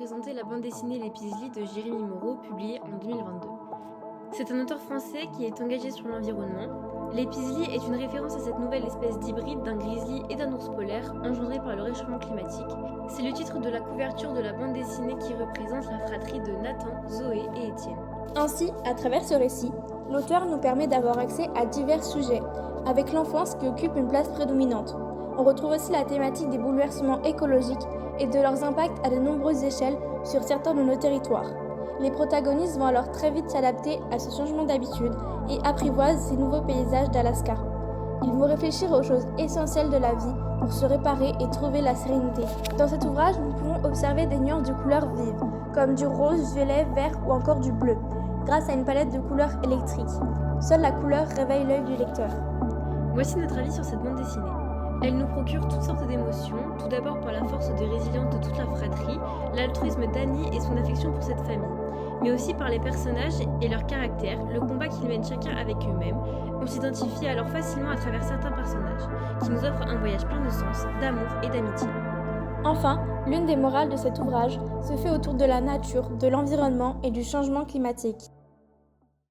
présenter la bande dessinée Les Pisli de Jérémy Moreau, publiée en 2022. C'est un auteur français qui est engagé sur l'environnement. Les Pisli est une référence à cette nouvelle espèce d'hybride d'un grizzly et d'un ours polaire engendré par le réchauffement climatique. C'est le titre de la couverture de la bande dessinée qui représente la fratrie de Nathan, Zoé et Étienne. Ainsi, à travers ce récit, l'auteur nous permet d'avoir accès à divers sujets, avec l'enfance qui occupe une place prédominante. On retrouve aussi la thématique des bouleversements écologiques et de leurs impacts à de nombreuses échelles sur certains de nos territoires. Les protagonistes vont alors très vite s'adapter à ce changement d'habitude et apprivoisent ces nouveaux paysages d'Alaska. Ils vont réfléchir aux choses essentielles de la vie pour se réparer et trouver la sérénité. Dans cet ouvrage, nous pouvons observer des nuances de couleurs vives, comme du rose, violet, vert ou encore du bleu, grâce à une palette de couleurs électriques. Seule la couleur réveille l'œil du lecteur. Voici notre avis sur cette bande dessinée. Elle nous procure toutes sortes d'émotions, tout d'abord par la force de résilience de toute la fratrie, l'altruisme d'Annie et son affection pour cette famille, mais aussi par les personnages et leur caractère, le combat qu'ils mènent chacun avec eux-mêmes. On s'identifie alors facilement à travers certains personnages, qui nous offrent un voyage plein de sens, d'amour et d'amitié. Enfin, l'une des morales de cet ouvrage se fait autour de la nature, de l'environnement et du changement climatique.